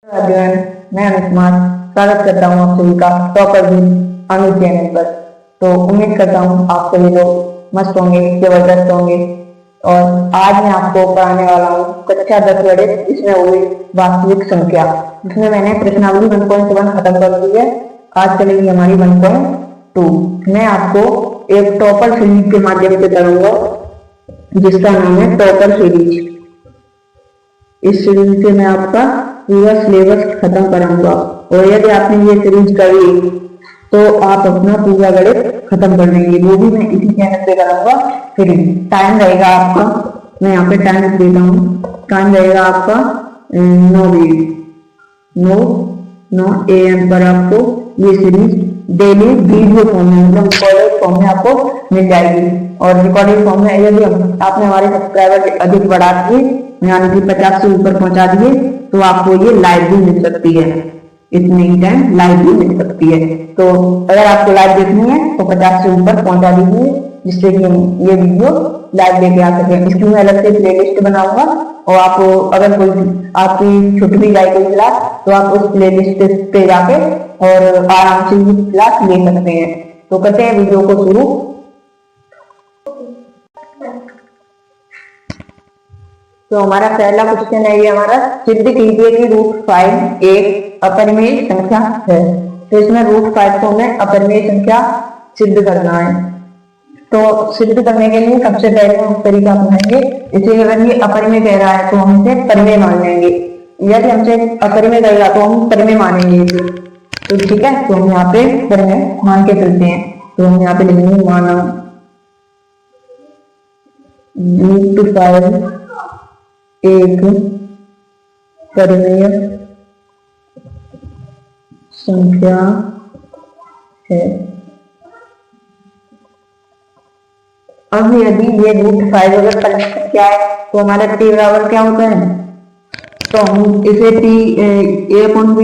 अध्ययन मैं अमित कुमार स्वागत करता हूँ आप सभी का टॉपर विद अमित चैनल पर। तो उम्मीद करता हूँ आप सभी लोग मस्त होंगे, जबरदस्त होंगे। और आज मैं आपको पढ़ाने वाला हूँ कक्षा 10 गणित, इसमें हुई वास्तविक संख्या। इसमें मैंने प्रश्नावली 1.1 खत्म कर दी है। आज चलेगी हमारी 1.2। मैं आपको एक टॉपर सीरीज के माध्यम से करूँगा जिसका नाम है टॉपर सीरीज। इस सीरीज से मैं आपका पूरा सिलेबस खत्म कराऊंगा और यदि आपने ये सीरीज करी तो आप अपना पूरा गणित खत्म कर देंगे। वो भी मैं इसी चैनल पे कराऊंगा। फिर टाइम रहेगा आपका, मैं यहाँ पे टाइम लिख देता हूँ। टाइम रहेगा आपका 9 AM पर आपको ये सीरीज डेली वीडियो फॉर्म में, मतलब रिकॉर्डेड फॉर्म में आपको मिल जाएगी। और रिकॉर्डेड फॉर्म में यदि आपने हमारे सब्सक्राइबर अधिक बढ़ा दिए, यानी कि 50 से ऊपर पहुंचा दिए, तो आपको ये लाइव भी मिल सकती है। इतने ही टाइम लाइव भी मिल सकती है। तो अगर आपको लाइव देखनी है तो 50 से ऊपर पहुंचा दीजिए, जिससे कि ये वीडियो लाइव लेके आ सके। इसकी मैं अलग से प्लेलिस्ट बनाऊंगा और आप अगर कोई आपकी छुट भी जाए कोई क्लास तो आप उस प्लेलिस्ट पे जाके और आराम से क्लास ले सकते हैं। तो करते हैं वीडियो को शुरू। तो हमारा पहला क्वेश्चन है ये हमारा, सिद्ध कीजिए कि √5 एक अपरिमेय संख्या है। तो इसमें √5 को हमें अपरिमेय संख्या सिद्ध करना है। तो सिद्ध करने के लिए सबसे पहले हम तरीका अपनाएंगे। इसे अगर ये अपरिमेय कह रहा है तो हम इसे परिमेय मान लेंगे, यदि हमसे अपरिमेय कहेगा तो हम परिमेय मानेंगे इसे। तो ठीक है, तो हम यहाँ पे परिमेय मान के चलते हैं। तो हम यहाँ पे लिखेंगे माना √5 एक परिमेय संख्या है। अब यदि ये √5 अगर परिमेय संख्या है तो हमारा t बराबर क्या होता है? तो हम इसे a/b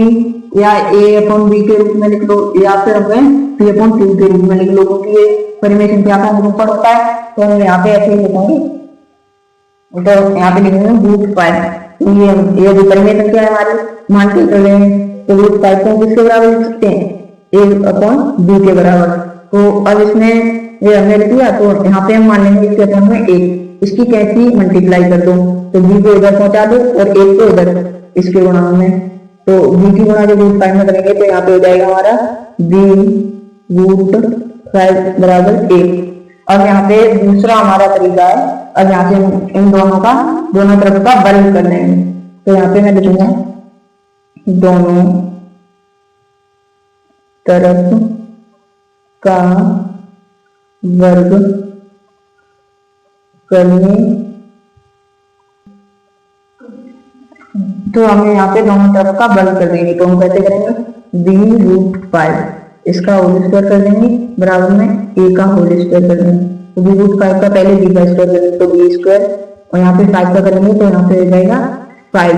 या a/b के रूप में लिख लो, या फिर हमें p/2 के रूप में लिख लो, क्योंकि ये परिमेय संख्या का निरूपण होता है। तो हम यहाँ पे ऐसे ही लिखेंगे। तो यहाँ पे लिखेंगे √5। ये जो परिमेय संख्या है हमारी, मान के चल रहे हैं, तो √5 को किसके बराबर लिख सकते हैं? a/b के बराबर। तो अब इसमें ये हमने लिख दिया, तो यहाँ पे हम मान लेंगे इसके अपन में 1। इसकी कैसी मल्टीप्लाई कर दो, तो b को इधर पहुंचा दो और 1 को इधर इसके गुणा में। तो b की गुणा जो √5 में करेंगे तो यहाँ पे हो जाएगा हमारा b√5 बराबर 1। अब यहाँ पे दूसरा हमारा तरीका है। अब यहाँ से हम इन दोनों तरफ का वर्ग कर लेंगे। तो यहाँ पे मैं लिखूंगा दोनों तरफ का वर्ग करने। तो हमें यहाँ पे दोनों तरफ का वर्ग कर देंगे। तो हम कैसे करेंगे? b√5 इसका होल स्क्वायर कर देंगे बराबर में a का होल स्क्वायर कर देंगे। तो b√5 का पहले b का स्क्वायर करेंगे तो b स्क्वायर, और यहाँ पे 5 का करेंगे तो यहाँ पे हो जाएगा 5।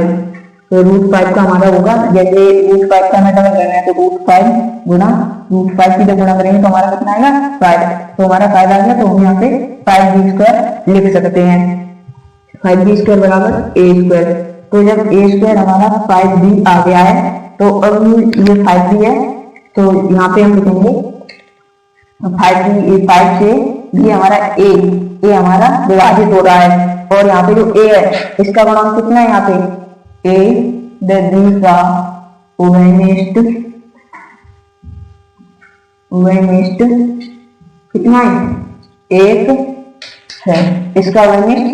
तो √5 का हमारा होगा, जैसे √5 का हमें करना है तो √5 गुणा √5 की जब गुणा करेंगे तो हमारा कितना आएगा? 5। तो हमारा 5 आ गया। तो हम यहाँ पे 5b² लिख सकते हैं। 5b² बराबर a²। तो जब a² हमारा 5b आ गया है, तो अब ये 5b है, तो यहाँ पे हम लिखेंगे 5 से b हमारा a हमारा विभाजित हो रहा है। और यहाँ पे जो a है इसका गुणांक कितना है? यहाँ पे a b का उभयनिष्ठ कितना है? 1 है। इसका उभयनिष्ठ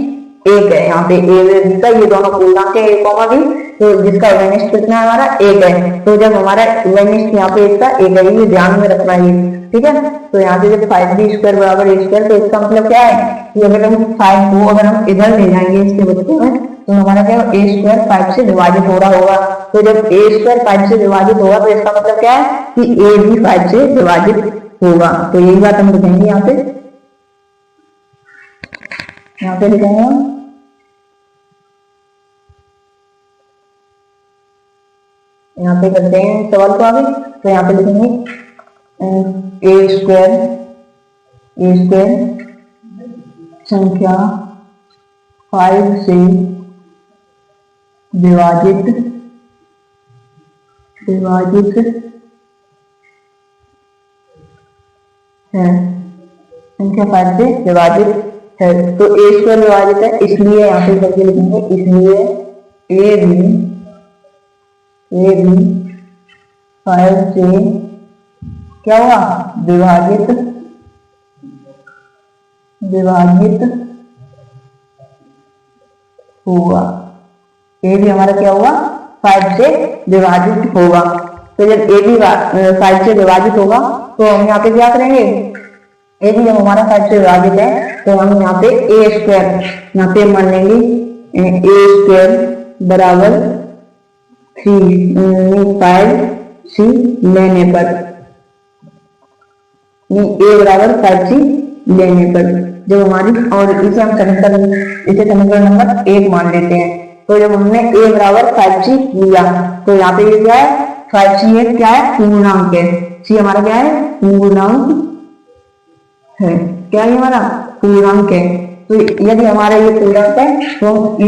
1 है। यहाँ पे a b का ये दोनों पूर्णांक है a, b, तो जिसका उभयनिष्ठ कितना है? हमारा 1 है। तो जब हमारा उभयनिष्ठ यहाँ पे इसका 1 है, ये ध्यान में रखना है, ठीक है। तो यहाँ पे जब 5b² बराबर a², तो इसका मतलब क्या है कि अगर हम 5 को अगर हम इधर ले जाएंगे इसके बदले में, तो हमारा क्या a² 5 से विभाजित हो रहा होगा। तो जब a² 5 से विभाजित होगा तो इसका मतलब क्या है कि a भी 5 से विभाजित होगा। तो यही बात हम लिखेंगे यहाँ पे लिखेंगे हम यहाँ पे करते हैं सवाल को आगे। तो यहाँ पे लिखेंगे a² संख्या 5 से विभाजित विभाजित है, संख्या 5 से विभाजित है। तो ए स्क्वायर विभाजित है, इसलिए यहाँ पे करके लिखेंगे, इसलिए ए भी 5 से क्या हुआ, विभाजित होगा। ए भी हमारा क्या हुआ, 5 से विभाजित होगा। तो जब ए भी 5 से विभाजित होगा तो हम यहाँ पे क्या करेंगे, ए भी जब हमारा 5 से विभाजित है तो हम यहाँ पे ए स्क्वायर यहाँ पे मान लेंगे, ए स्क्वायर बराबर 5c लेने पर, ए बराबर 5c लेने पर जब हमारी, और इसे हम समीकरण नंबर 1 मान लेते हैं। तो जब हमने ए बराबर 5c लिया तो यहाँ पे ये क्या है, 5c है क्या है, पूर्णांक है, सी हमारा क्या है, पूर्णांक है, क्या है हमारा पूर्णांक है। तो यदि हमारा ये पूर्णांक है तो ये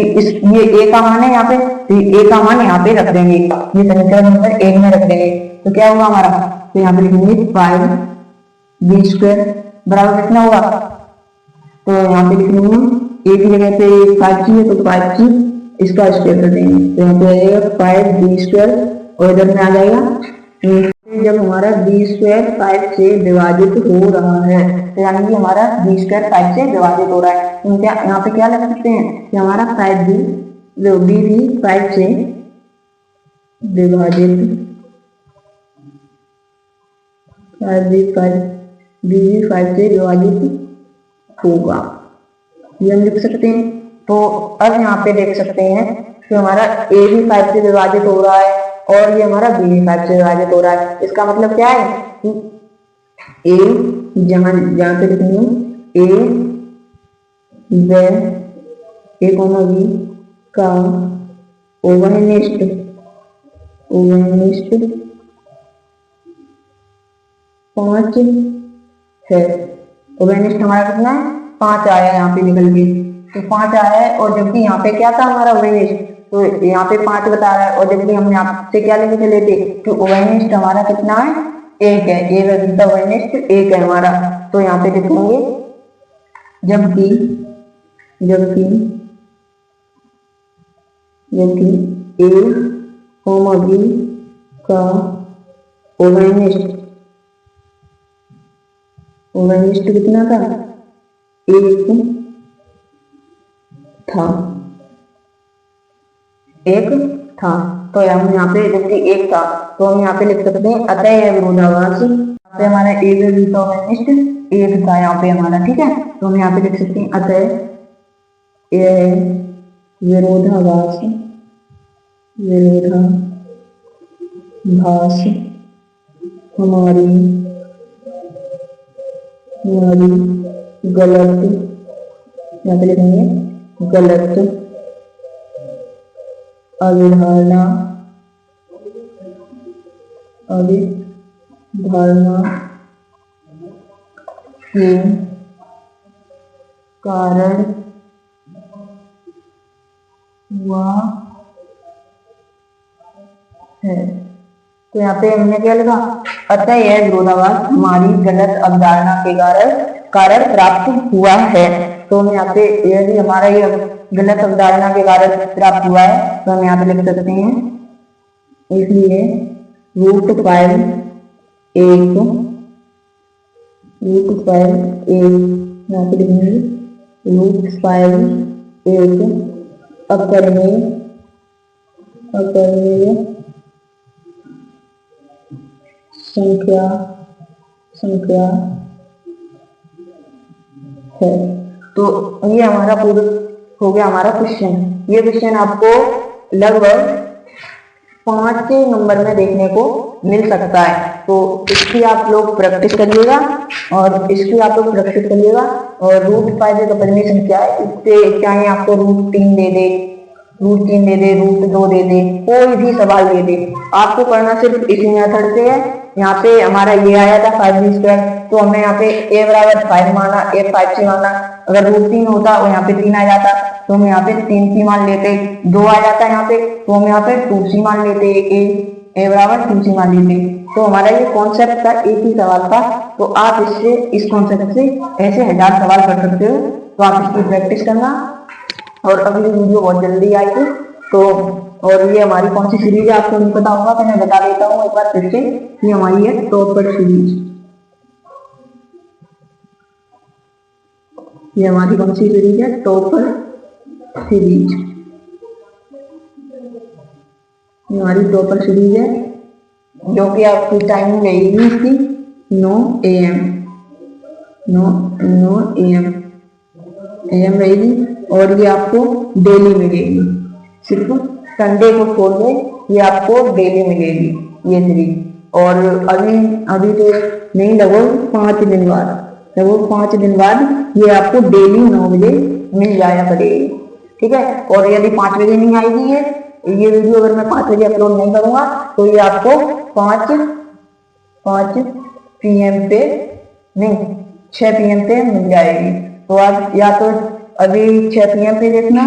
ए का मान है यहाँ पे, तो ए का मान यहाँ पे रख देंगे, ये समीकरण नंबर 1 में रख देंगे। तो क्या होगा हमारा, तो यहाँ पे लिखेंगे 5b स्क्वायर बराबर कितना होगा, तो यहाँ पे लिखेंगे ए की जगह पे 5c है तो 5c इसका स्क्वायर कर देंगे, तो यहाँ पे आएगा 5b स्क्वायर, और इधर में आ जाएगा जब हमारा b स्क्वायर 5 से विभाजित हो रहा है, तो यानी कि हमारा b स्क्वायर 5 से विभाजित हो रहा है, तो क्या यहाँ पे क्या लग सकते हैं कि हमारा 5b भी 5 से विभाजित, 5 से विभाजित होगा, ये हम लिख सकते हैं। तो अब यहाँ पे देख सकते हैं कि हमारा a भी 5 से विभाजित हो रहा है और ये हमारा b भी 5 से विभाजित हो रहा है। इसका मतलब क्या है कि a जहाँ पे लिखेंगे a व b का ओवरनिष्ठ 5 है। ओवरनिष्ठ हमारा कितना है, 5 आया यहाँ पे निकल के, तो 5 आया है, और जबकि यहाँ पे क्या था हमारा ओवरनिष्ठ, तो यहाँ पे 5 बता रहा है, और जबकि हमने यहाँ से क्या लेके चले थे कि ओवरनिष्ठ हमारा कितना है, 1 है, ए का ओवरनिष्ठ 1 है हमारा। तो यहाँ पे लिखेंगे जबकि ए b का ओवरनिष्ठ कितना था, 1 था। तो हम यहाँ पे जबकि 1 था तो हम यहाँ पे लिख सकते हैं अतः यह विरोधाभास, यहाँ पे हमारा ए व बी का ओवरनिष्ठ 1 था यहाँ पे हमारा, ठीक है। तो हम यहाँ पे लिख सकते हैं अतः यह विरोधाभास हमारी गलत, यहाँ पे लिखेंगे गलत अवधारणा के कारण हुआ है। तो यहाँ पे हमने क्या लिखा, अतः यह विरोधाभास हमारी गलत अवधारणा के कारण प्राप्त हुआ है। तो हम यहाँ पे यदि हमारा ये गलत अवधारणा के कारण प्राप्त हुआ है तो हम यहाँ पे लिख सकते हैं, इसलिए √5 यहाँ पे लिखेंगे √5 अकरणीय संख्या है। तो ये हमारा पूरा हो गया हमारा क्वेश्चन। ये क्वेश्चन आपको लगभग 5 नंबर में देखने को मिल सकता है। तो इसकी आप लोग प्रैक्टिस करिएगा और √5 एक अपरिमेय संख्या है, इससे चाहे आपको √3 दे दे, √2 दे दे, कोई भी सवाल दे दे, आपको करना सिर्फ इसी मेथड से है। यहाँ पे हमारा ये आया था 5b स्क्वायर, तो हमने यहाँ पे a बराबर 5 माना, a 5 से माना। अगर √3 होता और यहाँ पे 3 आ जाता तो हम यहाँ पे 3c मान लेते, 2 आ जाता यहाँ पे तो हम यहाँ पे 2c मान लेते, ए बराबर QC मान लीजिए। तो हमारा ये कॉन्सेप्ट था, एक ही सवाल था, तो आप इससे इस कॉन्सेप्ट से ऐसे 1000 सवाल कर सकते हो। तो आप इसकी प्रैक्टिस करना और अगली वीडियो बहुत जल्दी आएगी। तो और ये हमारी कौन सी सीरीज है आपको नहीं पता होगा तो मैं बता देता हूँ एक बार फिर से, ये हमारी है टॉपर सीरीज। ये हमारी कौन सी सीरीज है? Topper series. ये हमारी टॉपर सीरीज है जो कि आपकी टाइमिंग रहेगी इसकी 9 AM 9 AM रहेगी और ये आपको डेली मिलेगी। सिर्फ संडे को छोड़ दे ये आपको डेली मिलेगी ये सीरीज। और अभी तो नहीं, लगभग 5 दिन बाद ये आपको डेली 9 बजे मिल जाया करेगी। ठीक है। और यदि 5 बजे नहीं आएगी ये वीडियो, अगर मैं 5 बजे अपलोड नहीं करूंगा तो ये आपको 5 PM पे नहीं 6 PM पे मिल जाएगी। तो आप या तो अभी 6 PM पे देखना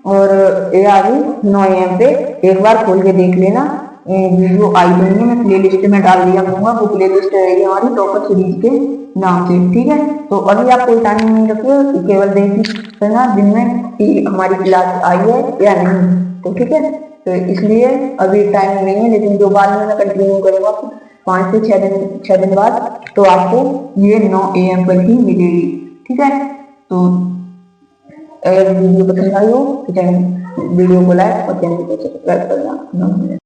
और या अभी 9 AM पे एक बार खोल के देख लेना। वीडियो आई नहीं है, मैं प्ले लिस्ट में डाल दिया करूंगा, वो प्ले लिस्ट रहेगी हमारी टॉपर सीरीज के नाम से। ठीक है। तो अभी आप कोई टाइम नहीं रखिए, केवल देखना दिन में हमारी क्लास आई है या नहीं। तो ठीक है। तो इसलिए अभी टाइम नहीं है, लेकिन जो बाद में मैं कंटिन्यू करूंगा 5 से 6 दिन बाद, तो आपको ये 9 AM पर ही मिलेगी। ठीक है। तो अगर वीडियो पसंद आई हो तो वीडियो को लाइक और चैनल को सब्सक्राइब करना।